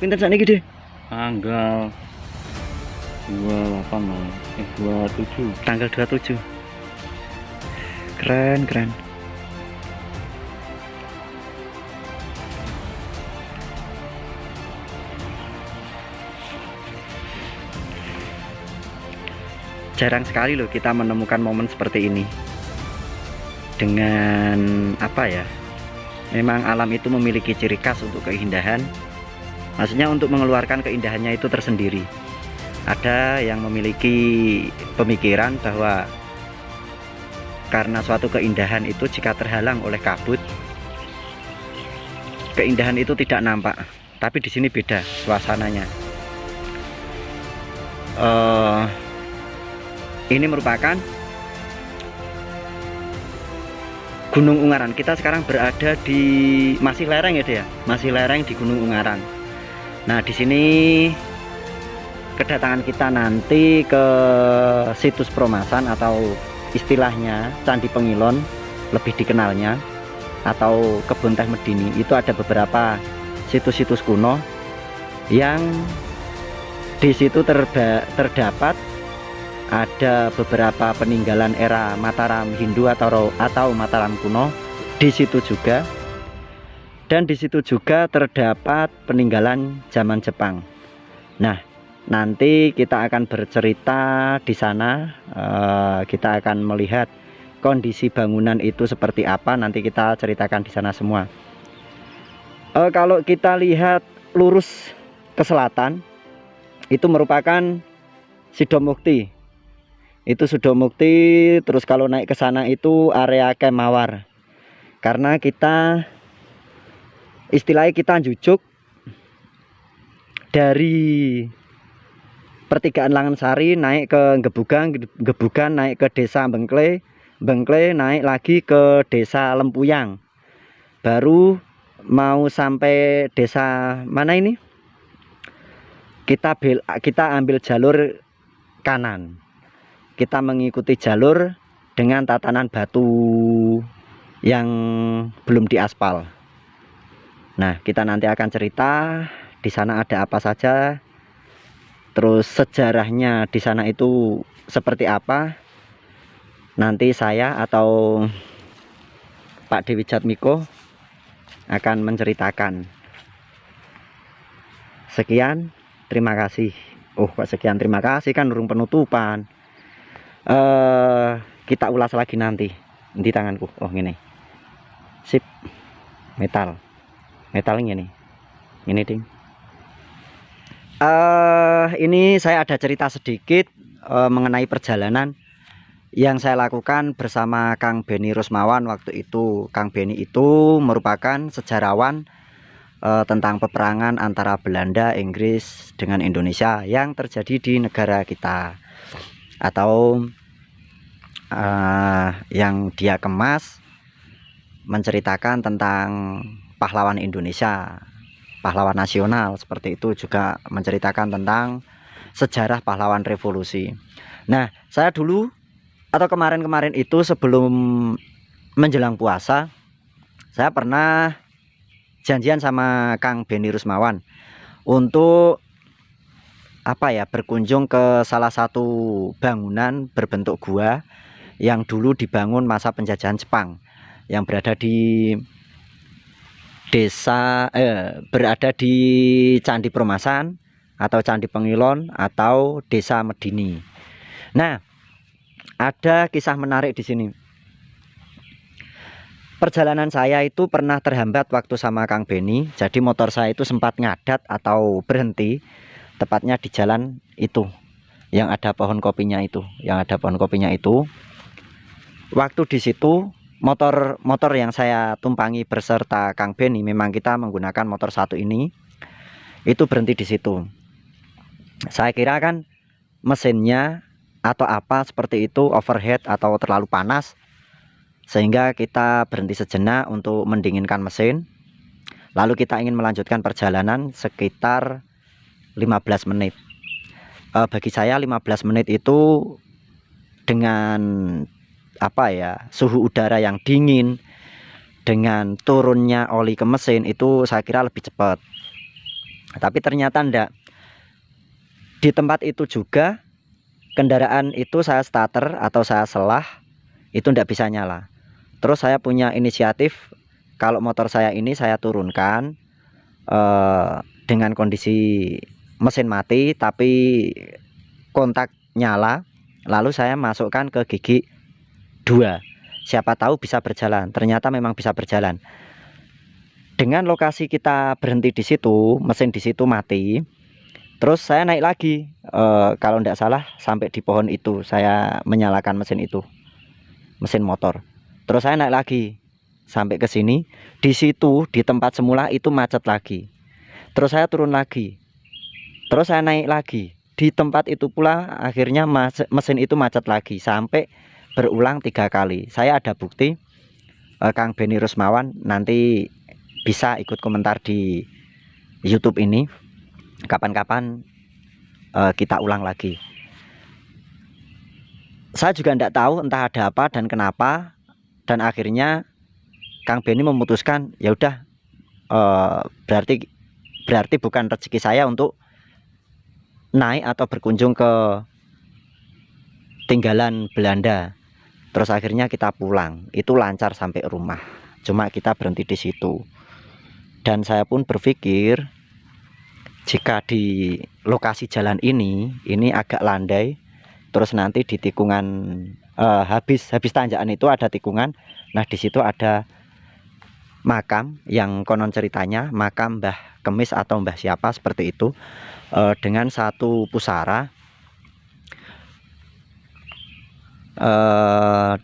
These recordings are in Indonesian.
pinten sakniki, Dek? Tanggal 27. Tanggal 27. Keren. Jarang sekali loh kita menemukan momen seperti ini. Dengan apa ya? Memang alam itu memiliki ciri khas untuk keindahan. Maksudnya untuk mengeluarkan keindahannya itu tersendiri. Ada yang memiliki pemikiran bahwa karena suatu keindahan itu jika terhalang oleh kabut, keindahan itu tidak nampak. Tapi di sini beda suasananya. Ini merupakan Gunung Ungaran. Kita sekarang berada di masih lereng ya, masih lereng di Gunung Ungaran. Nah, di sini kedatangan kita nanti ke situs Promasan atau istilahnya Candi Pengilon lebih dikenalnya, atau Kebun Teh Medini. Itu ada beberapa situs-situs kuno yang di situ terdapat ada beberapa peninggalan era Mataram Hindu atau Mataram kuno di situ juga, dan di situ juga terdapat peninggalan zaman Jepang. Nah, nanti kita akan bercerita di sana, kita akan melihat kondisi bangunan itu seperti apa. Nanti kita ceritakan di sana semua. Kalau kita lihat lurus ke selatan, itu merupakan Sidomukti. Itu Sidomukti. Terus kalau naik ke sana itu area Kemawar. Karena kita istilahnya kita jujuk dari pertigaan Langansari naik ke Gebugan naik ke desa Bengkle naik lagi ke desa Lempuyang, baru mau sampai desa mana ini, kita ambil jalur kanan. Kita mengikuti jalur dengan tatanan batu yang belum diaspal. Nah, kita nanti akan cerita di sana ada apa saja, terus sejarahnya di sana itu seperti apa. Nanti saya atau Pak Dewi Jatmiko akan menceritakan. Sekian, terima kasih. Sekian, terima kasih kan urung penutupan. Kita ulas lagi nanti di tanganku. Gini sip, metal ini ding. Ini saya ada cerita sedikit mengenai perjalanan yang saya lakukan bersama Kang Beni Rusmawan. Waktu itu Kang Beni itu merupakan sejarawan tentang peperangan antara Belanda, Inggris dengan Indonesia yang terjadi di negara kita, atau yang dia kemas menceritakan tentang pahlawan Indonesia, pahlawan nasional seperti itu, juga menceritakan tentang sejarah pahlawan revolusi. Nah, saya dulu atau kemarin-kemarin itu sebelum menjelang puasa, saya pernah janjian sama Kang Beni Rusmawan untuk berkunjung ke salah satu bangunan berbentuk gua yang dulu dibangun masa penjajahan Jepang, yang berada di berada di Candi Promasan atau Candi Pengilon atau Desa Medini. Nah, ada kisah menarik di sini. Perjalanan saya itu pernah terhambat waktu sama Kang Beni. Jadi motor saya itu sempat ngadat atau berhenti, tepatnya di jalan itu yang ada pohon kopinya itu, Waktu di situ motor yang saya tumpangi berserta Kang Beni, memang kita menggunakan motor satu ini, itu berhenti di situ. Saya kira kan mesinnya atau apa seperti itu overheat atau terlalu panas, sehingga kita berhenti sejenak untuk mendinginkan mesin. Lalu kita ingin melanjutkan perjalanan sekitar 15 menit. Bagi saya 15 menit itu dengan suhu udara yang dingin, dengan turunnya oli ke mesin, itu saya kira lebih cepat. Tapi ternyata ndak. Di tempat itu juga kendaraan itu saya starter atau saya selah itu ndak bisa nyala. Terus saya punya inisiatif, kalau motor saya ini saya turunkan dengan kondisi mesin mati tapi kontak nyala, lalu saya masukkan ke gigi 2. Siapa tahu bisa berjalan. Ternyata memang bisa berjalan. Dengan lokasi kita berhenti di situ, mesin di situ mati. Terus saya naik lagi, kalau tidak salah sampai di pohon itu saya menyalakan mesin itu, mesin motor. Terus saya naik lagi sampai ke sini. Di situ di tempat semula itu macet lagi. Terus saya turun lagi. Terus saya naik lagi. Di tempat itu pula akhirnya mesin itu macet lagi sampai berulang 3 kali. Saya ada bukti. Kang Beni Rusmawan nanti bisa ikut komentar di YouTube ini. Kapan-kapan kita ulang lagi. Saya juga tidak tahu entah ada apa dan kenapa, dan akhirnya Kang Beni memutuskan ya udah, berarti bukan rezeki saya untuk naik atau berkunjung ke tinggalan Belanda. Terus akhirnya kita pulang. Itu lancar sampai rumah. Cuma kita berhenti di situ. Dan saya pun berpikir, jika di lokasi jalan ini agak landai, terus nanti di tikungan habis tanjakan itu ada tikungan. Nah, di situ ada makam yang konon ceritanya makam Mbah Kemis atau Mbah siapa seperti itu, dengan satu pusara.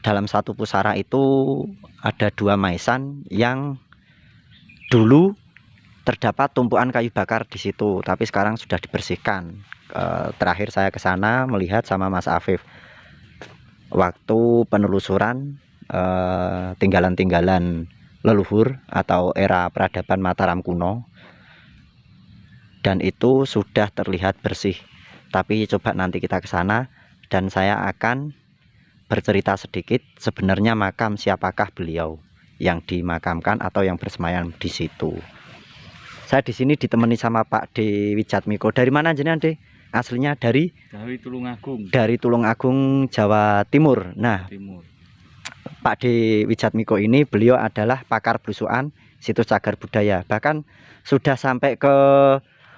Dalam satu pusara itu ada 2 maesan yang dulu terdapat tumpukan kayu bakar di situ, tapi sekarang sudah dibersihkan. Terakhir saya ke sana melihat sama Mas Afif waktu penelusuran tinggalan-tinggalan leluhur atau era peradaban Mataram kuno, dan itu sudah terlihat bersih. Tapi coba nanti kita ke sana dan saya akan bercerita sedikit sebenarnya makam siapakah beliau yang dimakamkan atau yang bersemayam di situ. Saya di sini ditemani sama Pak D Wijatmiko. Dari mana jenengan, De? Aslinya dari Tulungagung. Dari Tulungagung, Jawa Timur. Nah, Pak D Wijatmiko ini beliau adalah pakar belusukan situs cagar budaya. Bahkan sudah sampai ke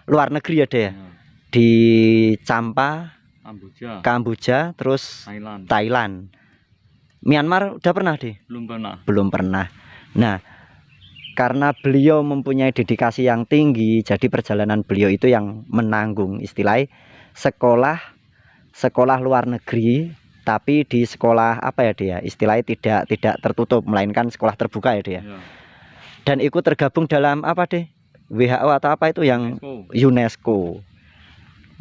luar negeri ya, De ya. Di Champa, Kamboja, terus Thailand. Myanmar udah pernah, De? Belum pernah. Nah, karena beliau mempunyai dedikasi yang tinggi, jadi perjalanan beliau itu yang menanggung istilahnya sekolah luar negeri, tapi di sekolah apa ya dia? Istilahnya tidak tertutup, melainkan sekolah terbuka ya dia. Dan ikut tergabung dalam apa deh? WHO atau apa itu yang UNESCO.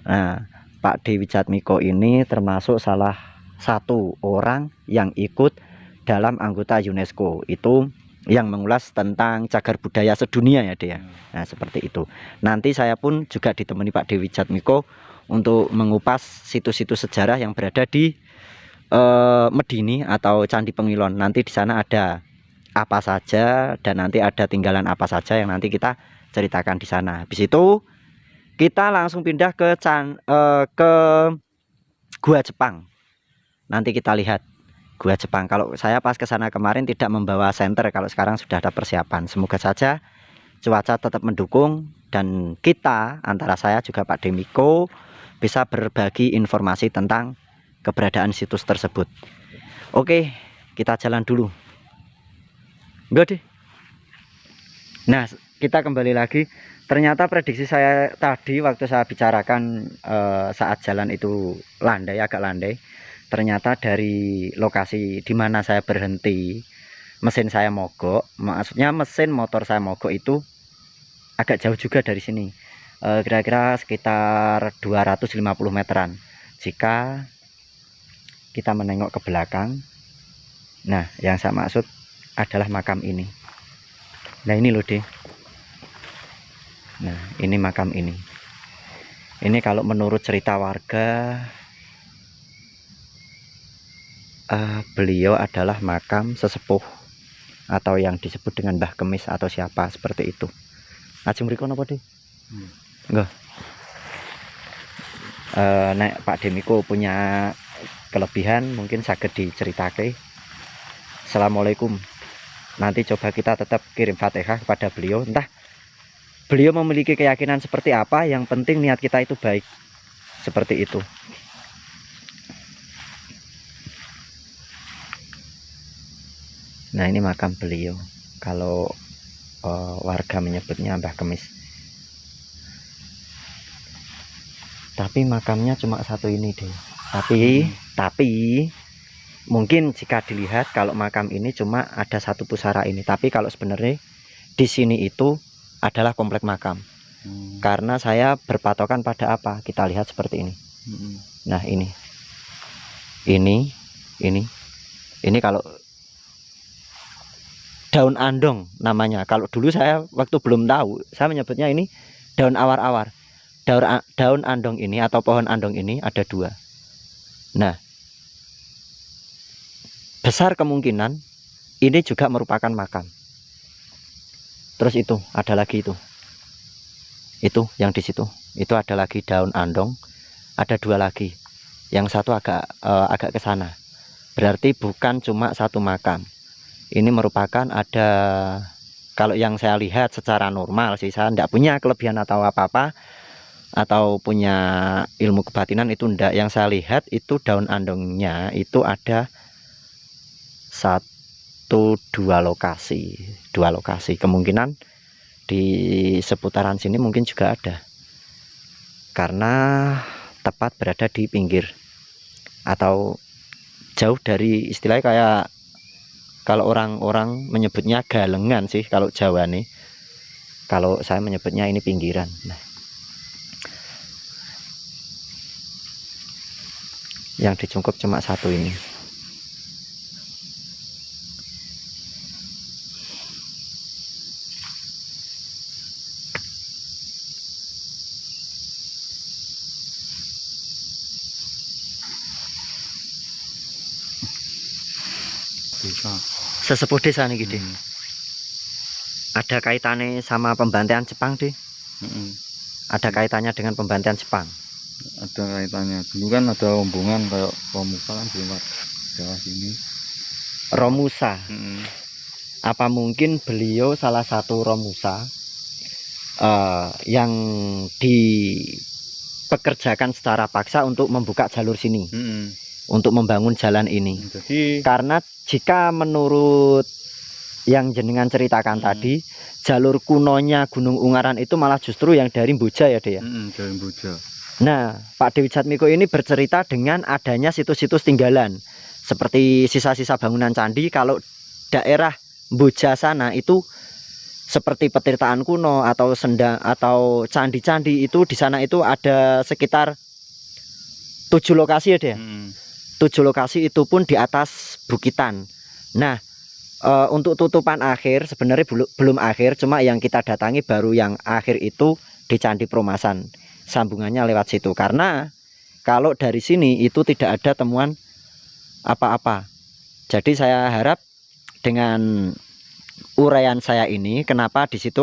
Nah, Pak D Wijatmiko ini termasuk salah satu orang yang ikut dalam anggota UNESCO itu, yang mengulas tentang cagar budaya sedunia ya dia. Nah, seperti itu. Nanti saya pun juga ditemani Pak D Wijatmiko untuk mengupas situs-situs sejarah yang berada di Medini atau Candi Pengilon. Nanti di sana ada apa saja dan nanti ada tinggalan apa saja yang nanti kita ceritakan di sana. Habis itu kita langsung pindah ke Gua Jepang. Nanti kita lihat Gua Jepang. Kalau saya pas ke sana kemarin tidak membawa senter, kalau sekarang sudah ada persiapan. Semoga saja cuaca tetap mendukung dan kita, antara saya juga Pak Demiko, bisa berbagi informasi tentang keberadaan situs tersebut. Oke, kita jalan dulu. Enggak deh. Nah, kita kembali lagi. Ternyata prediksi saya tadi waktu saya bicarakan saat jalan itu landai, agak landai. Ternyata dari lokasi di mana saya berhenti, mesin saya mogok, maksudnya mesin motor saya mogok itu agak jauh juga dari sini, kira-kira sekitar 250 meteran. Jika kita menengok ke belakang, nah yang saya maksud adalah makam ini. Nah ini loh, De. Nah ini makam ini. Ini kalau menurut cerita warga, beliau adalah makam sesepuh atau yang disebut dengan Mbah Kemis atau siapa seperti itu. Ajeng mriko napa, De? Enggak. Nek Pak Demiko punya kelebihan mungkin saged diceritake. Assalamualaikum. Nanti coba kita tetap kirim Fatihah kepada beliau. Entah beliau memiliki keyakinan seperti apa, yang penting niat kita itu baik. Seperti itu. Nah, ini makam beliau. Kalau warga menyebutnya Mbah Kemis. Tapi makamnya cuma satu ini deh. Tapi mungkin jika dilihat kalau makam ini cuma ada satu pusara ini. Tapi kalau sebenarnya di sini itu adalah komplek makam. Karena saya berpatokan pada apa? Kita lihat seperti ini. Nah, ini kalau daun andong namanya. Kalau dulu saya waktu belum tahu, saya menyebutnya ini daun awar-awar. Daun andong ini atau pohon andong ini ada 2. Nah, besar kemungkinan ini juga merupakan makam. Terus itu ada lagi itu yang di situ itu ada lagi daun andong, ada 2 lagi. Yang satu agak ke sana. Berarti bukan cuma satu makam. Ini merupakan ada, kalau yang saya lihat secara normal sih, saya tidak punya kelebihan atau apa-apa atau punya ilmu kebatinan itu ndak. Yang saya lihat itu daun andongnya itu ada 1-2 lokasi. Kemungkinan di seputaran sini mungkin juga ada, karena tepat berada di pinggir atau jauh dari, istilahnya kayak kalau orang-orang menyebutnya galengan sih kalau Jawa nih. Kalau saya menyebutnya ini pinggiran. Nah, yang dicungkup cuma satu ini. Sesepuh desa nih gede. Ada kaitannya sama pembantaian Jepang deh. Ada kaitannya dengan pembantaian Jepang. Ada kaitannya. Dulu kan ada rombongan kayak Romusa kan di luar daerah sini. Romusa. Apa mungkin beliau salah satu Romusa yang dipekerjakan secara paksa untuk membuka jalur sini, untuk membangun jalan ini. Jadi karena jika menurut yang jenengan ceritakan tadi, jalur kunonya Gunung Ungaran itu malah justru yang dari Mboja ya Dek ya? Dari Mboja. Nah, Pak Dewi Jatmiko ini bercerita dengan adanya situs-situs tinggalan seperti sisa-sisa bangunan candi. Kalau daerah Mboja sana itu seperti petirtaan kuno atau sendang atau candi-candi, itu di sana itu ada sekitar 7 lokasi ya Dek? 7 lokasi, itu pun di atas bukitan. Nah, untuk tutupan akhir sebenarnya belum akhir, cuma yang kita datangi baru yang akhir itu di Candi Promasan. Sambungannya lewat situ, karena kalau dari sini itu tidak ada temuan apa-apa. Jadi saya harap dengan uraian saya ini, kenapa di situ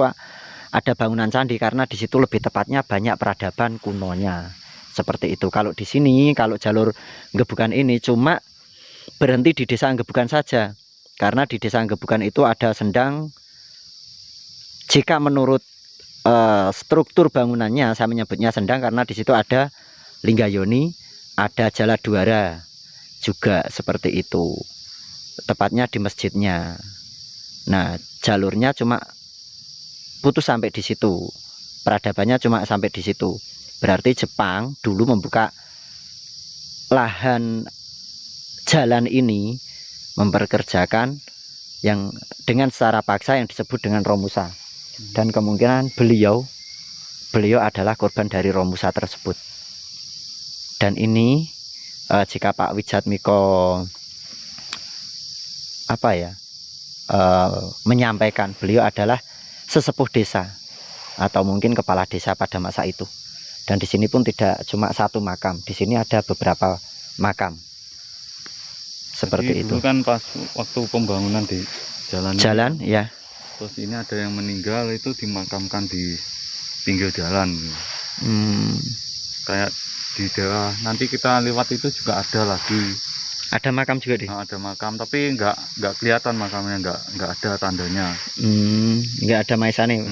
ada bangunan candi, karena di situ lebih tepatnya banyak peradaban kunonya. Seperti itu. Kalau di sini, kalau jalur Gebukan ini cuma berhenti di desa Gebukan saja. Karena di desa Gebukan itu ada sendang. Jika menurut struktur bangunannya, saya menyebutnya sendang karena di situ ada Linggayoni, ada Jaladuara juga seperti itu. Tepatnya di masjidnya. Nah, jalurnya cuma putus sampai di situ. Peradabannya cuma sampai di situ. Berarti Jepang dulu membuka lahan jalan ini, memperkerjakan yang dengan secara paksa yang disebut dengan Romusa. Dan kemungkinan beliau adalah korban dari Romusa tersebut. Dan ini jika Pak Wijatmiko menyampaikan, beliau adalah sesepuh desa atau mungkin kepala desa pada masa itu. Dan di sini pun tidak cuma satu makam, di sini ada beberapa makam. Seperti jadi itu. Dulu kan pas waktu pembangunan di jalan ya. Terus ini ada yang meninggal, itu dimakamkan di pinggir jalan. Kayak di daerah nanti kita lewat itu juga ada lagi. Ada makam juga deh. Nah, ada makam tapi nggak kelihatan makamnya, nggak ada tandanya. Nggak ada maisane.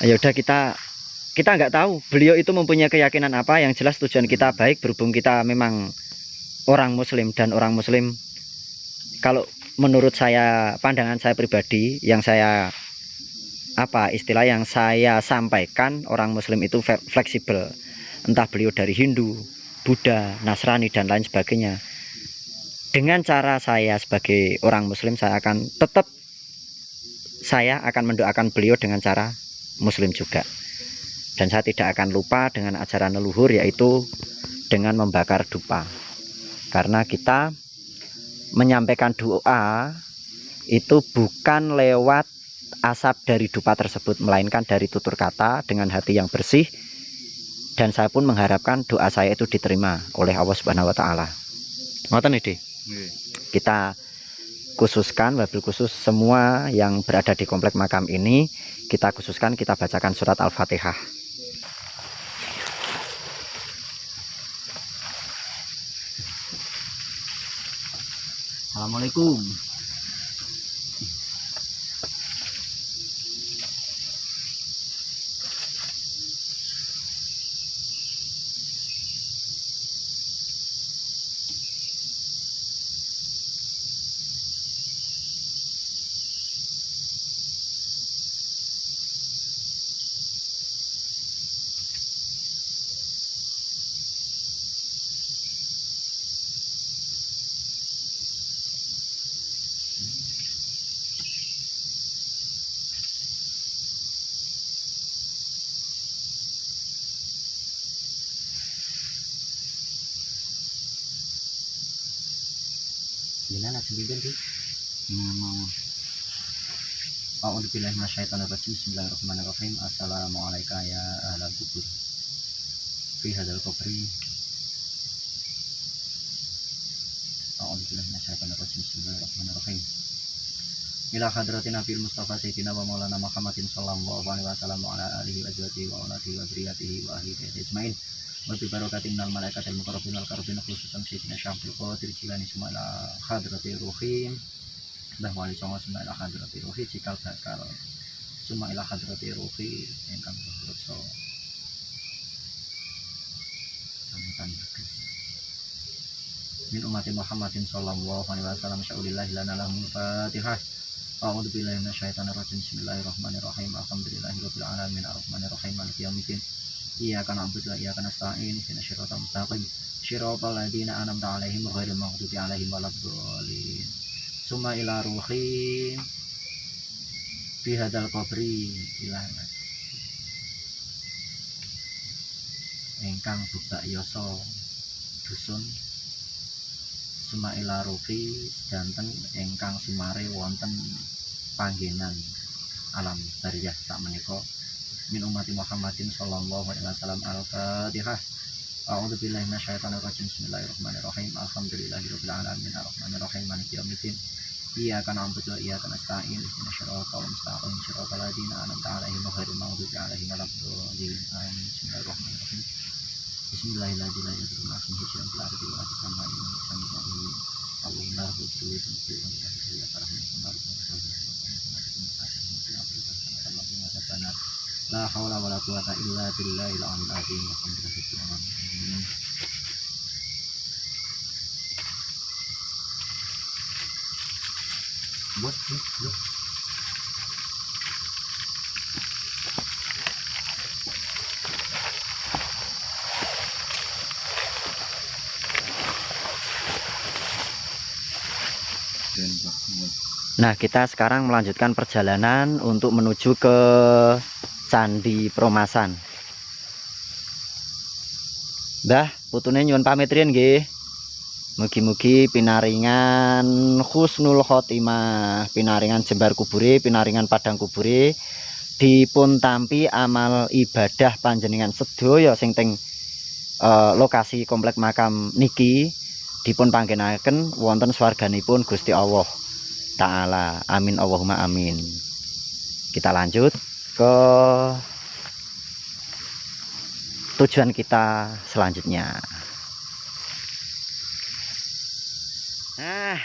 Ya udah, kita nggak tahu beliau itu mempunyai keyakinan apa. Yang jelas tujuan kita baik, berhubung kita memang orang muslim, dan orang muslim kalau menurut saya, pandangan saya pribadi, yang saya istilah yang saya sampaikan, orang muslim itu fleksibel. Entah beliau dari Hindu, Buddha, Nasrani dan lain sebagainya. Dengan cara saya sebagai orang muslim, saya akan mendoakan beliau dengan cara muslim juga. Dan saya tidak akan lupa dengan ajaran leluhur, yaitu dengan membakar dupa. Karena kita menyampaikan doa itu bukan lewat asap dari dupa tersebut, melainkan dari tutur kata dengan hati yang bersih. Dan saya pun mengharapkan doa saya itu diterima oleh Allah Subhanahu wa taala. Ngoten iki. Kita khususkan, wabil khusus semua yang berada di komplek makam ini, kita khususkan, kita bacakan surat Al-Fatihah. Assalamualaikum. Gimana sendiri sih? A'udzubillahi minasyaitonirrajim. Bismillahirrahmanirrahim. Assalamualaikum ya ahlal kubur. Fi hadzal qabri. A'udzubillahi minasyaitonirrajim. Bismillahirrahmanirrahim. Ila hadratin Nabil Mustafa Sayyidina wa Maulana Muhammadin sallallahu alaihi wasallam wa ala alihi wa azwajihi wa auladihi wa dzurriyyatihi wa ahli baitihi ajmain. Wa bi barakatin minal malaikatil muqarrabin wal karabin khususan Sayyidina Syamsul Qadir Jilani sumala hadratir ruhim. Mbah Wali Songo summa ila hadratir ruhi cikal bakal summa ila hadratir ruhi ingkang kursa sampeyan min ummati Muhammadin sallallahu alaihi wasallam syaulillahi lana lahum fatihah. A'udzu billahi minasyaitonir rajim. Bismillahirrahmanirrahim. Alhamdulillahirabbil alamin arrahmanirrahim maliki yaumiddin. Iyyaka na'budu wa iyyaka nasta'in ihdinas siratal mustaqim siratal ladzina an'amta 'alaihim ghairil maghdubi 'alaihim waladdallin. Summa ila ruhi fi hadzal qabri ilah ingkang bubak yasa dusun. Summa ila ruhi janten ingkang sumare wonten panggenan alam bariyah sak menika min ummati Muhammadin sallallahu alaihi wasallam. Al-Fatihah. A'udzu billahi minasyaitonir rajim. Bismillahirrahmanirrahim. Alhamdulillahirabbil alamin arrahmanirrahim maliki yaumiddin. Iyyaka na'budu wa iyyaka nasta'in ihdinas siratal mustaqim siratal ladzina an'amta 'alaihim ghairil maghdubi 'alaihim waladdallin. Amin. Bismillahirrahmanirrahim. Bismillahirrahmanirrahim. La haula wala quwata illa billahil aliyil azim. Bos. Nah, kita sekarang melanjutkan perjalanan untuk menuju ke Candi Promasan. Mbah, putune nyuwun pamit riyen nggih. Mugi-mugi pinaringan husnul khotimah, pinaringan jembar kubure, pinaringan padang kubure, dipun tampi amal ibadah panjenengan sedaya sing teng lokasi komplek makam niki dipun panggenaken wonten swarganipun Gusti Allah Ta'ala. Amin Allahumma amin. Kita lanjut ke tujuan kita selanjutnya. Nah,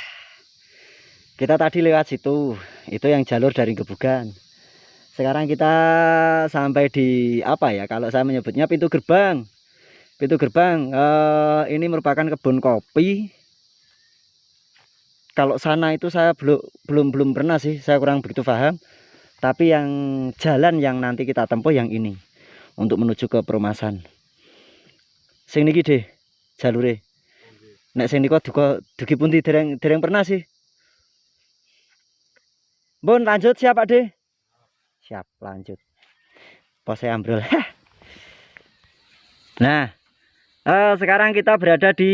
kita tadi lewat situ, itu yang jalur dari Gebugan. Sekarang kita sampai di apa ya, kalau saya menyebutnya pintu gerbang. Pintu gerbang ini merupakan kebun kopi. Kalau sana itu saya belum pernah sih, saya kurang begitu paham. Tapi yang jalan yang nanti kita tempuh yang ini untuk menuju ke Perumasan. Sing niki deh jalure. Nek sing niku dugi pundi dereng pernah sih. Bun lanjut siap Pak De? Siap lanjut. Pose ambrol. Nah, sekarang kita berada di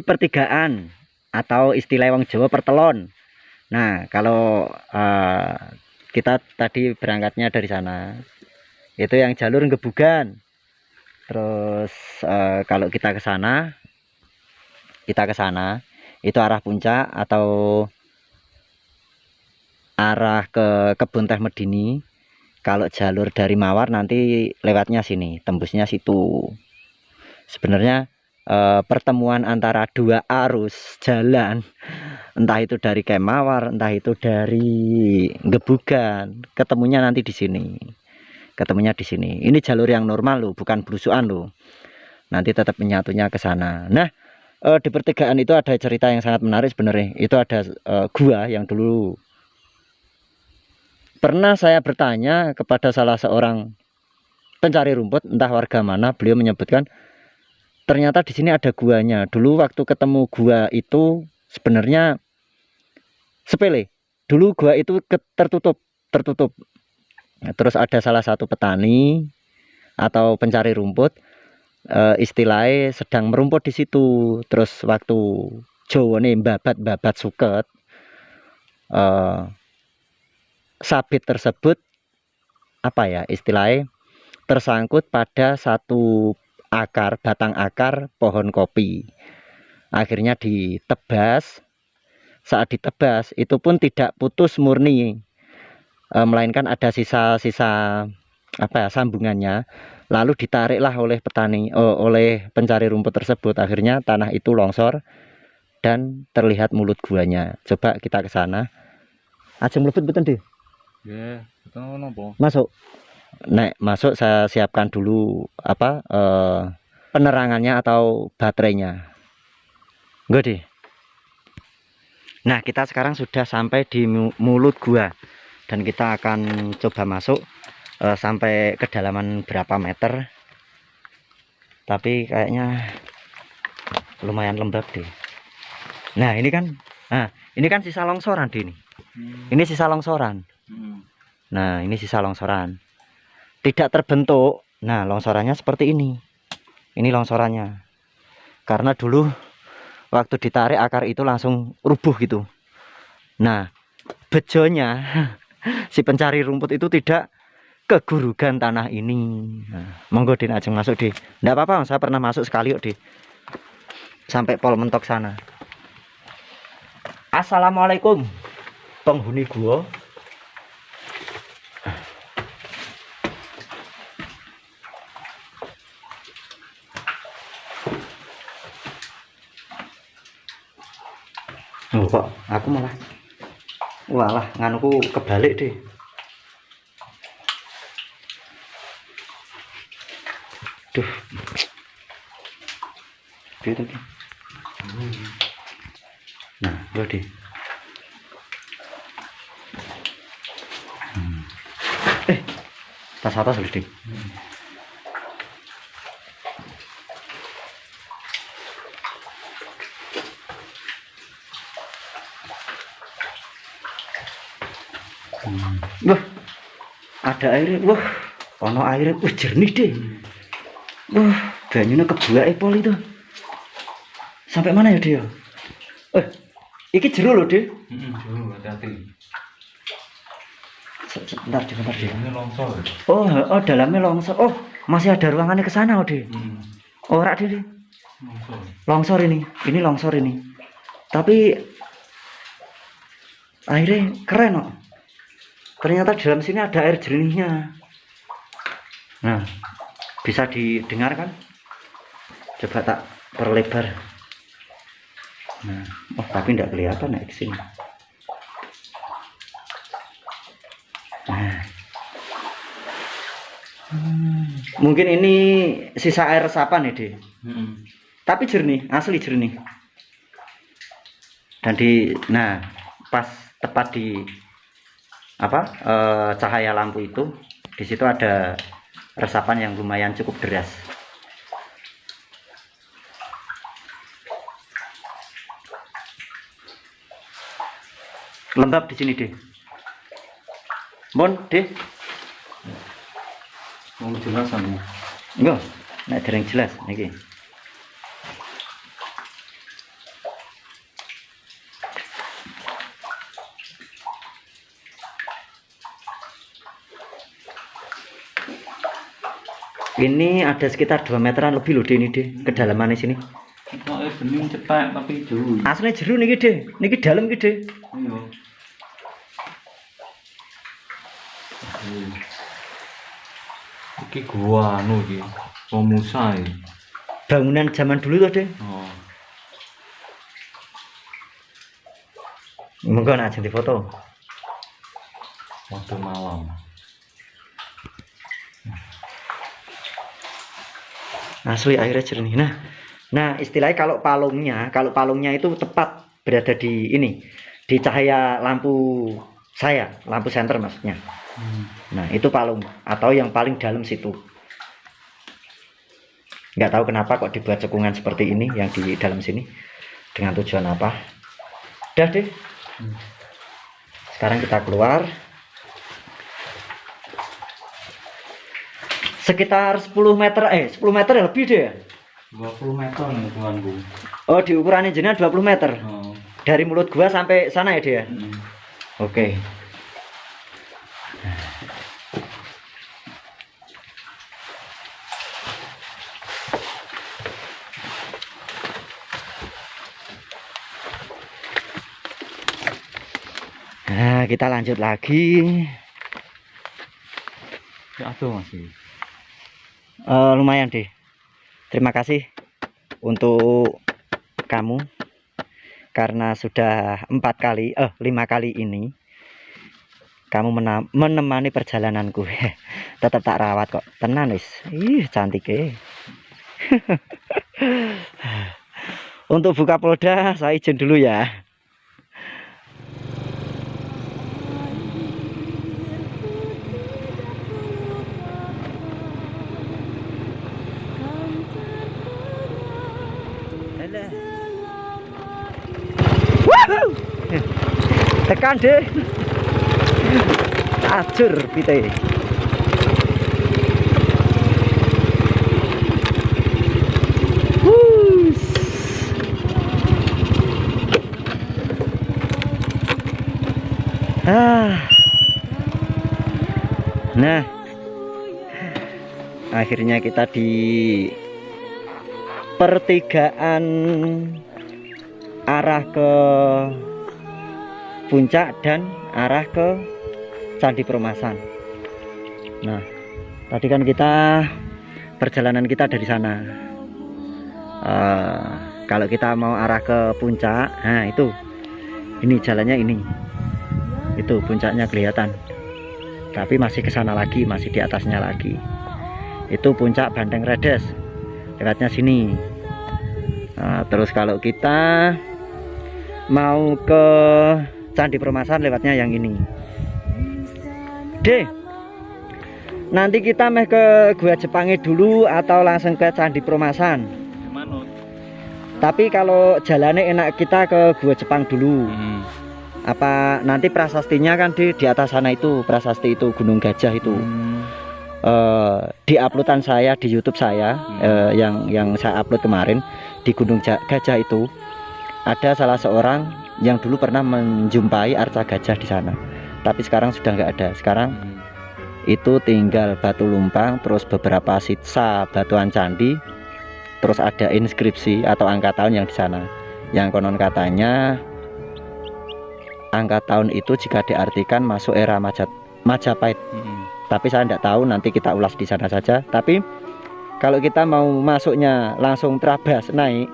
pertigaan atau istilah wong Jawa pertelon. Nah, kalau kita tadi berangkatnya dari sana, itu yang jalur Gebugan. Terus kalau kita ke sana, itu arah puncak atau arah ke kebun teh Medini. Kalau jalur dari Mawar nanti lewatnya sini, tembusnya situ. Sebenarnya pertemuan antara dua arus jalan, entah itu dari Kemawar, entah itu dari Gebugan, ketemunya nanti di sini. Ketemunya di sini. Ini jalur yang normal loh, bukan belusukan loh. Nanti tetap menyatunya ke sana. Nah, di pertigaan itu ada cerita yang sangat menarik sebenarnya. Itu ada gua yang dulu pernah saya bertanya kepada salah seorang pencari rumput, entah warga mana, beliau menyebutkan ternyata di sini ada guanya. Dulu waktu ketemu gua itu sebenarnya sepele. Dulu gua itu tertutup. Terus ada salah satu petani atau pencari rumput, istilahnya sedang merumput di situ. Terus waktu Jawa nih babat suket, sabit tersebut apa ya istilahnya tersangkut pada satu batang akar pohon kopi. Akhirnya ditebas. Saat ditebas itu pun tidak putus murni, melainkan ada sisa-sisa apa ya sambungannya. Lalu ditariklah oleh petani, oleh pencari rumput tersebut. Akhirnya tanah itu longsor dan terlihat mulut guanya. Coba kita ke sana. Ajeng mlebet mboten, Deh? Ya, betul nopo. Masuk. Nek masuk saya siapkan dulu apa penerangannya atau baterainya. Enggak deh. Nah, kita sekarang sudah sampai di mulut gua dan kita akan coba masuk sampai kedalaman berapa meter. Tapi kayaknya lumayan lembab deh. Nah, ini kan sisa longsoran deh ini. Ini sisa longsoran. Nah, ini sisa longsoran. Tidak terbentuk. Nah, longsorannya seperti ini. Ini longsorannya. Karena dulu waktu ditarik akar itu langsung rubuh gitu. Nah, bejonya si pencari rumput itu tidak kegurugan tanah ini. Nah, monggo Din ajeng masuk Di. Enggak apa-apa, saya pernah masuk sekali kok Di. Sampai pol mentok sana. Assalamualaikum penghuni gua. Oh, kok aku malah walah nganuku kebalik deh. Duh. Gitu. Nah, udah deh. Tas atas harus deh. Wah, ada air. Wah, ono air. Wah, jernih deh. Wah, banyunya kebuak pol itu. Sampai mana ya dia? Iki jero loh deh. Jero, hati-hati. Sebentar deh. Ini longsor. Oh, dalamnya longsor. Oh, masih ada ruangannya ke sana, deh. Oh, rak deh. Longsor ini. Ini longsor ini. Tapi airnya keren kok. Ternyata di dalam sini ada air jernihnya. Nah, Bisa didengar kan? Coba tak perlebar. Nah, oh tapi tidak kelihatan ya kesini. Nah. Mungkin ini sisa air resapan ya, De. Tapi jernih, asli jernih. Dan nah pas tepat di cahaya lampu itu, di situ ada resapan yang lumayan cukup deras. Lembab di sini, De. Bon, De. Mau jelasan ya? Enggak, nek dereng jelas niki. Ini ada sekitar 2 meteran lebih loh, De, ini, De, kedalamannya sini. Kok bening cepat tapi jauh. Aslinya jeru niki, De. Niki dalam iki, De. Iya. Iki gua anu iki, Musa iki. Bangunan zaman dulu tuh, De. Oh. Monggo nak jadi foto. Waktu malam. Asli airnya jernih. Nah istilahnya kalau palungnya itu tepat berada di ini, di cahaya lampu saya, lampu senter maksudnya. Nah itu palung atau yang paling dalam situ. Nggak tahu kenapa kok dibuat cekungan seperti ini yang di dalam sini, dengan tujuan apa. Udah, De. Sekarang kita keluar. Sekitar 10 meter lebih, De. 20 meter nih tuanku. Oh, di ukurannya jenengan 20 meter. Oh. Dari mulut gua sampai sana ya, dia. Oke. Nah, kita lanjut lagi. Ya tuh masih. Lumayan, deh. Terima kasih untuk kamu karena sudah 5 kali ini kamu menemani perjalananku. Tetap tak rawat kok, tenan wis. Ih, cantik. Untuk buka polda saya izin dulu ya. Tekan, deh. Acur pite. Nah, akhirnya kita di pertigaan arah ke puncak dan arah ke Candi Perumasan. Nah, tadi kan perjalanan kita dari sana. Kalau kita mau arah ke puncak, nah itu, ini jalannya ini, itu puncaknya kelihatan. Tapi masih ke sana lagi, masih di atasnya lagi. Itu puncak Banteng Redes, lewatnya sini. Nah, terus kalau kita mau ke Candi Perumasan lewatnya yang ini. D. Nanti kita ke Gua Jepangnya dulu atau langsung ke Candi Perumasan? Gimana? Tapi kalau jalannya enak kita ke Gua Jepang dulu. Apa nanti prasastinya kan di atas sana itu, prasasti itu Gunung Gajah itu. Di uploadan saya di YouTube saya, yang saya upload kemarin di Gunung Gajah itu ada salah seorang yang dulu pernah menjumpai arca gajah di sana. Tapi sekarang sudah nggak ada. Sekarang itu tinggal batu lumpang, terus beberapa sisa batuan candi, terus ada inskripsi atau angka tahun yang di sana. Yang konon katanya angka tahun itu jika diartikan masuk era Majapahit. Tapi saya tidak tahu, nanti kita ulas di sana saja. Tapi Kalau kita mau masuknya langsung terabas naik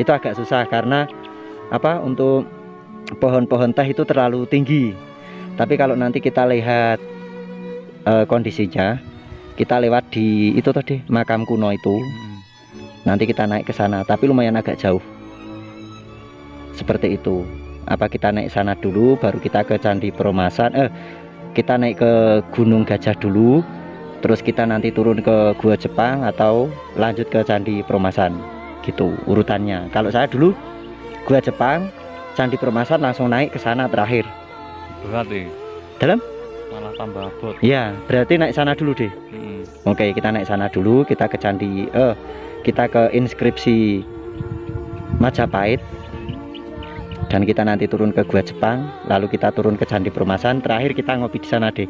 itu agak susah karena apa, untuk pohon-pohon teh itu terlalu tinggi. Tapi kalau nanti kita lihat kondisinya, kita lewat di itu tadi makam kuno itu, nanti kita naik ke sana, tapi lumayan agak jauh. Seperti itu. Apa kita naik sana dulu baru kita ke Candi Peromasan, kita naik ke Gunung Gajah dulu, terus kita nanti turun ke Gua Jepang atau lanjut ke Candi Peromasan, gitu urutannya. Kalau saya dulu Gua Jepang, Candi Peromasan langsung naik ke sana terakhir. Berarti Dalam? malah tambah abot. Ya, berarti naik sana dulu deh. Oke, kita naik sana dulu, kita ke Candi, kita ke inskripsi Majapahit, dan kita nanti turun ke Gua Jepang, lalu kita turun ke Candi Peromasan, terakhir kita ngopi di sana deh.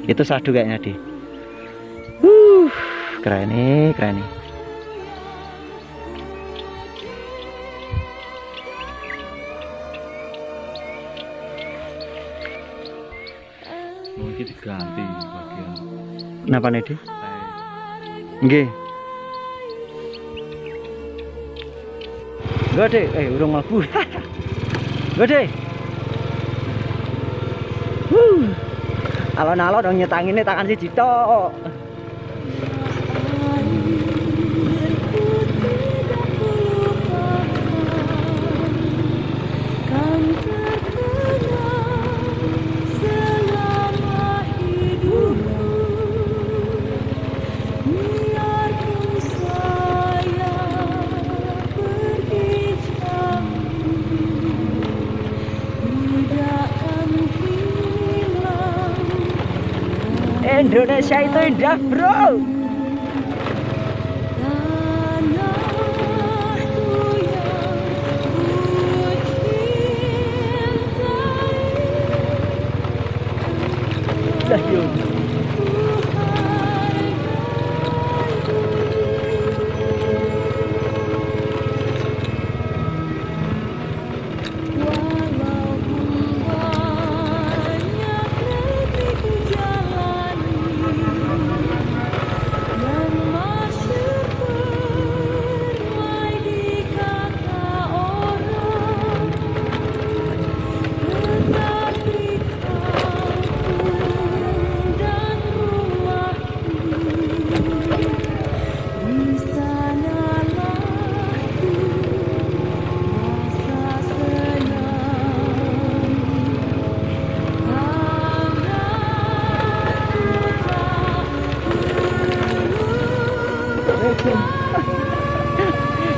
Itu sadu kayaknya deh. Keren nih, keren nih. Mungkin diganti bagian. Kenapa nih deh? Nggih. Gede, urung mlebu. Gede. Alon-alon dong nyetangine tangan siji tok. Indonesia itu indah, bro.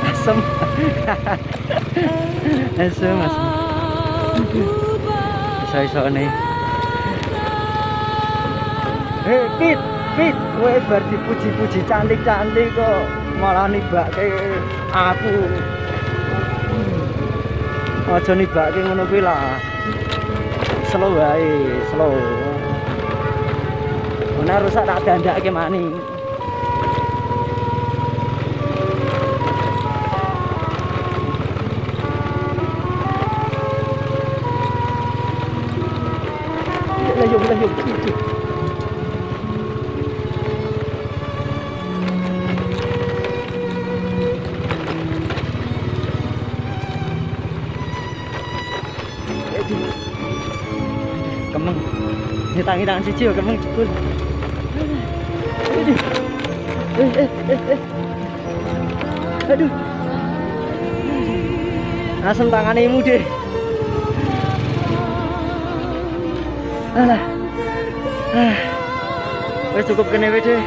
Asem. Asem, asem. Iso-iso nih. Pit, kowe bar dipuji-puji cantik-cantik kok malah nibake aku. Aja nibake ngono kuwi lah. Slow wae, slow. Ana rusak tak dandake mani. Yuk. Kemeng. Nyetangi tangan siji yo kemeng jebul. Aduh. Asem tanganmu deh. Alah. Wes cukup kene wis deh.